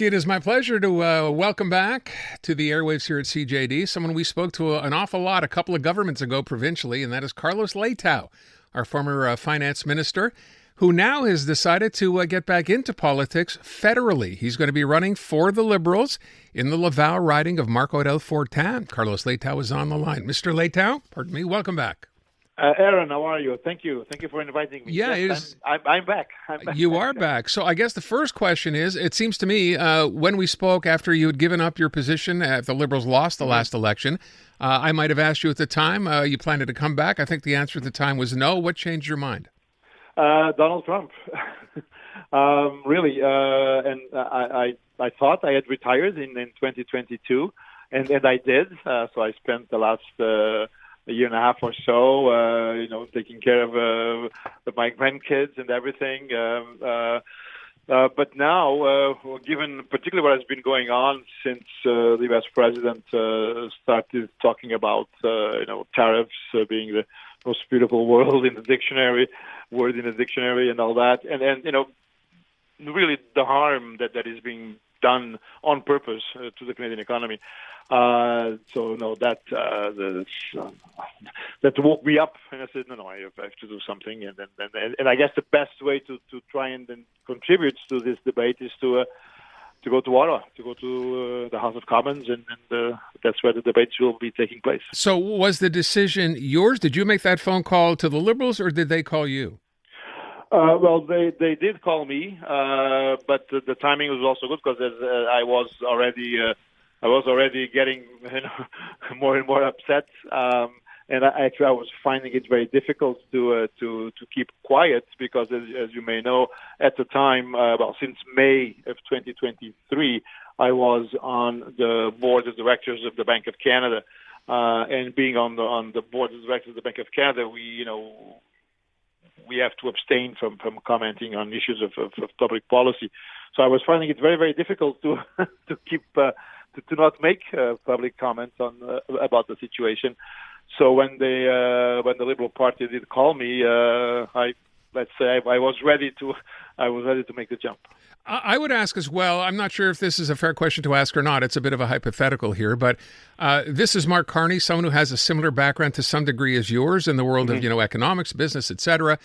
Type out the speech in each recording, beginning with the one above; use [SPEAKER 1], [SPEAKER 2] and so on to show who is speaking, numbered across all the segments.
[SPEAKER 1] It is my pleasure to welcome back to the airwaves here at CJD someone we spoke to an awful lot a couple of governments ago provincially, and that is Carlos Leitão, our former finance minister, who now has decided to get back into politics federally. He's going to be running for the Liberals in the Laval riding of Marc-Aurèle-Fortin. Carlos Leitão is on the line. Mr. Leitão, pardon me, welcome back.
[SPEAKER 2] Aaron, how are you? Thank you. Thank you for inviting me.
[SPEAKER 1] Yeah,
[SPEAKER 2] yes, I'm back. I'm back.
[SPEAKER 1] You are back. So I guess the first question is, it seems to me, when we spoke after you had given up your position, if the Liberals lost the last election, I might have asked you at the time, you planned to come back. I think the answer at the time was no. What changed your mind?
[SPEAKER 2] Donald Trump. Really. And I thought I had retired in 2022, and I did. So I spent the last a year and a half or so, taking care of my grandkids and everything. But now, given particularly what has been going on since the U.S. president started talking about, tariffs being the most beautiful word in the dictionary, and all that, and really the harm that is being done on purpose to the Canadian economy. That woke me up, and I said, no, I have to do something. And I guess the best way to try and then contribute to this debate is to go to Ottawa, to go to the House of Commons, and that's where the debates will be taking place.
[SPEAKER 1] So was the decision yours? Did you make that phone call to the Liberals, or did they call you?
[SPEAKER 2] Well, they did call me, but the timing was also good because I was already getting more and more upset, and I was finding it very difficult to keep quiet because, as you may know, at the time, since May of 2023, I was on the board of directors of the Bank of Canada, and being on the board of directors of the Bank of Canada, we have to abstain from commenting on issues of public policy. So I was finding it very, very difficult to keep to not make public comments about the situation. So when the Liberal Party did call me, I was ready to make the jump.
[SPEAKER 1] I would ask as well, I'm not sure if this is a fair question to ask or not. It's a bit of a hypothetical here, but this is Mark Carney, someone who has a similar background to some degree as yours in the world of economics, business, etc.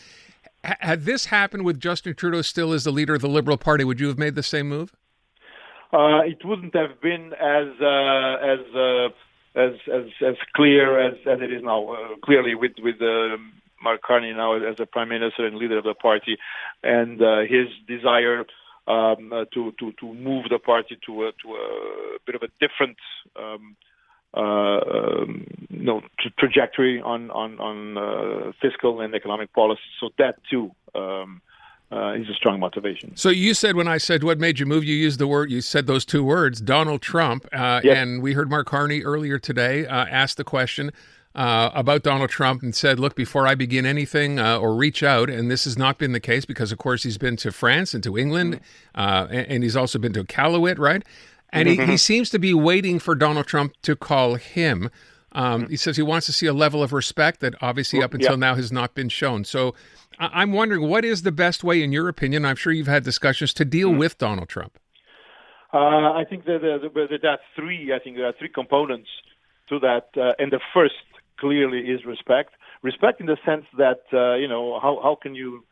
[SPEAKER 1] Had this happened with Justin Trudeau still as the leader of the Liberal Party, would you have made the same move?
[SPEAKER 2] It wouldn't have been as clear as it is now. Clearly, with Mark Carney now as the Prime Minister and leader of the party, and his desire to move the party to a bit of a different trajectory on fiscal and economic policy. So that too is a strong motivation.
[SPEAKER 1] So you said, when I said what made you move, you said those two words, Donald Trump,
[SPEAKER 2] Yes.
[SPEAKER 1] And we heard Mark Carney earlier today ask the question about Donald Trump and said, look, before I begin anything or reach out, and this has not been the case because, of course, he's been to France and to England, and he's also been to Iqaluit, right? And he seems to be waiting for Donald Trump to call him. He says he wants to see a level of respect that obviously up until now has not been shown. So I'm wondering, what is the best way, in your opinion, I'm sure you've had discussions, to deal with Donald Trump?
[SPEAKER 2] I think that there are three components to that, and the first clearly is respect. Respect in the sense that how can you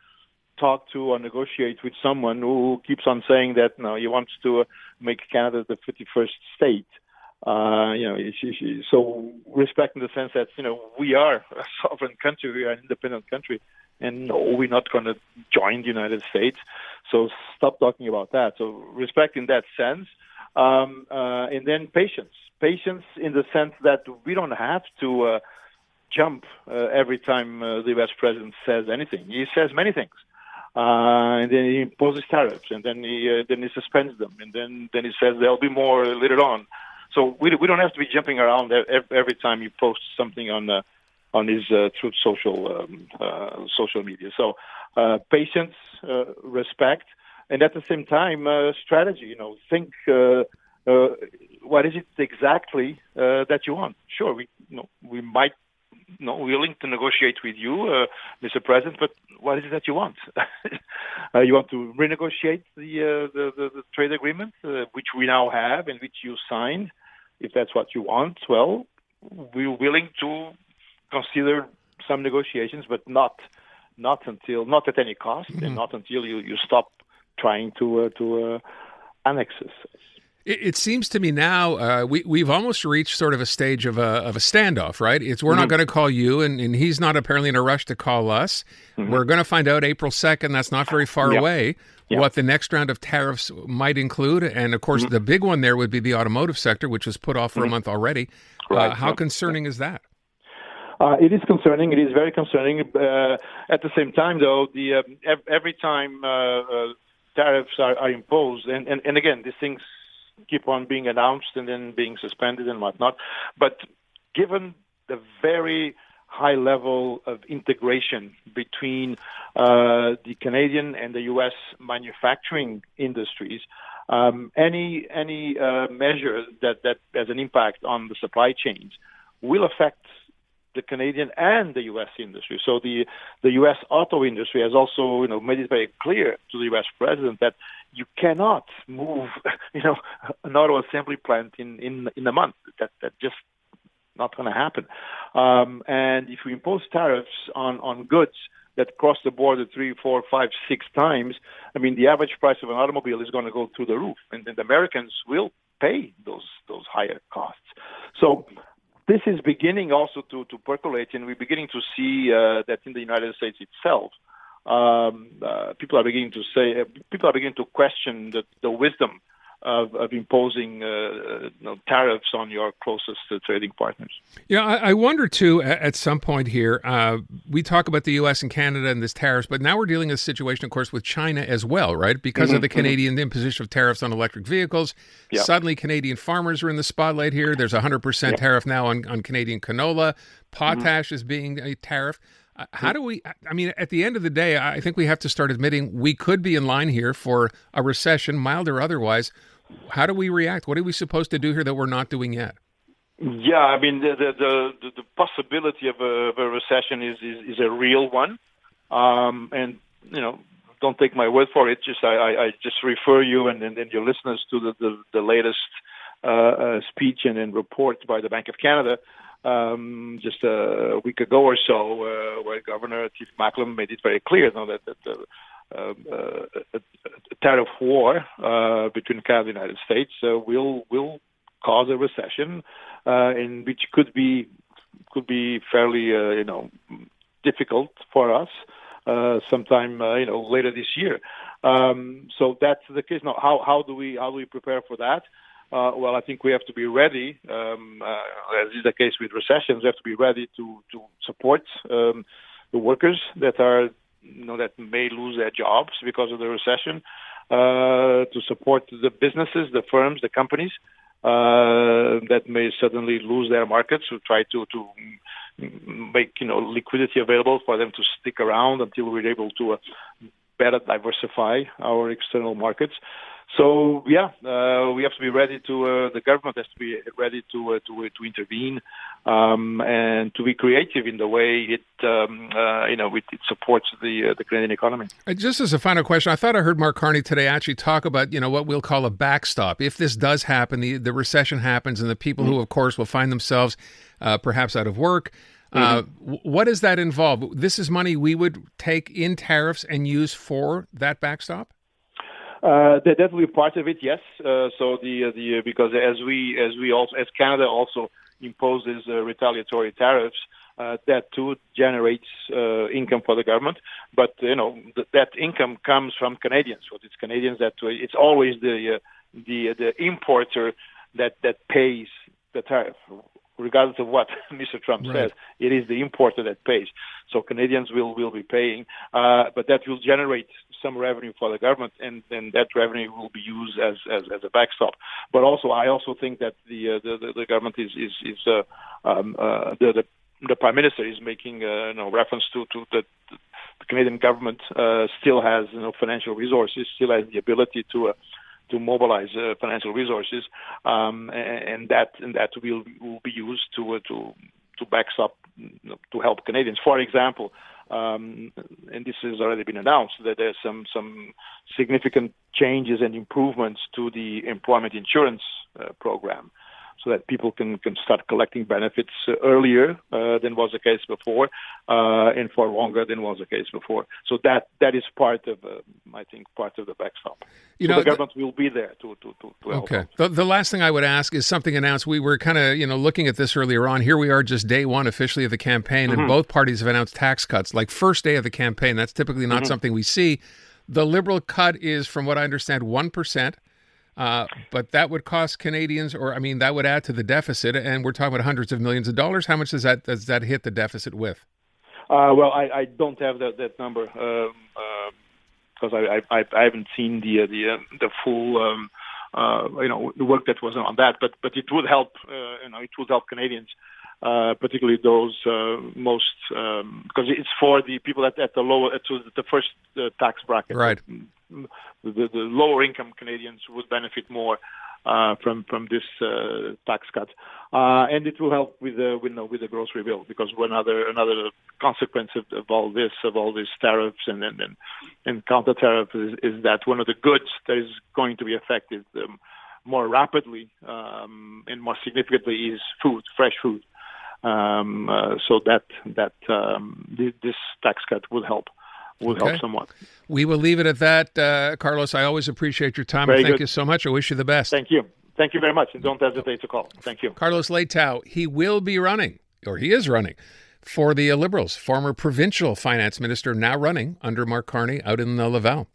[SPEAKER 2] talk to or negotiate with someone who keeps on saying that he wants to make Canada the 51st state. So respect in the sense that we are a sovereign country, we are an independent country, and no, we're not going to join the United States. So stop talking about that. So respect in that sense, and then patience in the sense that we don't have to jump every time the U.S. president says anything. He says many things. And then he imposes tariffs, and then he suspends them, and then he says there'll be more later on. So we don't have to be jumping around every time he posts something on his Truth Social media. So patience, respect, and at the same time strategy. Think what is it exactly that you want. Sure, we might willing to negotiate with you, Mr. President, but what is it that you want? You want to renegotiate the trade agreement, which we now have and which you signed? If that's what you want, well, we're willing to consider some negotiations, but not at any cost, and not until you stop trying to annex us.
[SPEAKER 1] It seems to me now we've almost reached sort of a stage of a standoff, right? We're not going to call you, and he's not apparently in a rush to call us. We're going to find out April 2nd. That's not very far away. What the next round of tariffs might include, and of course the big one there would be the automotive sector, which was put off for a month already. Right. How concerning is that?
[SPEAKER 2] It is concerning. It is very concerning. At the same time, though, every time tariffs are imposed, and again, these things keep on being announced and then being suspended and whatnot. But given the very high level of integration between the Canadian and the U.S. manufacturing industries, any measure that has an impact on the supply chains will affect the Canadian and the U.S. industry. So the U.S. auto industry has also made it very clear to the U.S. president that you cannot move an auto assembly plant in a month. That just not going to happen. And if we impose tariffs on goods that cross the border 3, 4, 5, 6 times, I mean, the average price of an automobile is going to go through the roof, and the Americans will pay those higher costs. So this is beginning also to percolate, and we're beginning to see that in the United States itself, people are beginning to question the wisdom of imposing tariffs on your closest trading partners.
[SPEAKER 1] Yeah, I wonder too. At some point here, we talk about the U.S. and Canada and this tariffs, but now we're dealing with a situation, of course, with China as well, right? Because of the Canadian imposition of tariffs on electric vehicles. Yeah. Suddenly, Canadian farmers are in the spotlight here. There's a 100% tariff now on Canadian canola. Potash is being a tariff. How do we, I mean, at the end of the day, I think we have to start admitting we could be in line here for a recession, mild or otherwise. How do we react? What are we supposed to do here that we're not doing yet?
[SPEAKER 2] Yeah, I mean, the possibility of a recession is a real one. And, don't take my word for it. I just refer you and your listeners to the latest speech and report by the Bank of Canada just a week ago or so, where Governor Chief Macklem made it very clear that a tariff war between Canada and the United States will cause a recession, in which could be fairly difficult for us sometime later this year. So that's the case. Now, how do we prepare for that? Well, I think we have to be ready, as is the case with recessions. We have to be ready to support the workers that are that may lose their jobs because of the recession, to support the businesses, the firms, the companies that may suddenly lose their markets. To try to make liquidity available for them to stick around until we're able to better diversify our external markets. So we have to be ready to. The government has to be ready to intervene and to be creative in the way it supports the Canadian economy.
[SPEAKER 1] Just as a final question, I thought I heard Mark Carney today actually talk about what we'll call a backstop. If this does happen, the recession happens, and the people who, of course, will find themselves perhaps out of work. What does that involve? This is money we would take in tariffs and use for that backstop?
[SPEAKER 2] That will be part of it, yes. So because as Canada also imposes retaliatory tariffs, that too generates income for the government. But that income comes from Canadians. So it's Canadians it's always the importer that pays the tariff. Regardless of what Mr. Trump says, it is the importer that pays. So Canadians will be paying, but that will generate some revenue for the government, and then that revenue will be used as a backstop. But also, I also think that the government the Prime Minister is making reference to the Canadian government still has financial resources, still has the ability to mobilize financial resources, and that will be used to backstop to help Canadians. For example, and this has already been announced, that there's some significant changes and improvements to the employment insurance program, so that people can start collecting benefits earlier than was the case before, and for longer than was the case before. So that is part of, I think, part of the backstop. The government will be there to help.
[SPEAKER 1] Okay. The last thing I would ask is something announced. We were kind of looking at this earlier on. Here we are, just day one officially of the campaign, and both parties have announced tax cuts. Like first day of the campaign, that's typically not something we see. The Liberal cut is, from what I understand, 1%. But that would cost Canadians, that would add to the deficit, and we're talking about hundreds of millions of dollars. How much does that hit the deficit with?
[SPEAKER 2] Well, I don't have that number because I haven't seen the full the work that was on that. But it would help. It would help Canadians, particularly those most because it's for the people at the lower to the first tax bracket.
[SPEAKER 1] Right.
[SPEAKER 2] The lower income Canadians would benefit more from this tax cut, and it will help with the grocery bill, because another consequence of all these tariffs and counter tariffs is that one of the goods that is going to be affected more rapidly and more significantly is food, fresh food. So this tax cut will help. Help somewhat.
[SPEAKER 1] We will leave it at that. Carlos, I always appreciate your time. Thank you so much. I wish you the best.
[SPEAKER 2] Thank you. Thank you very much. And don't hesitate to call. Thank you.
[SPEAKER 1] Carlos Leitão, he will be running, or he is running, for the Liberals, former provincial finance minister, now running under Marc Carney out in Laval.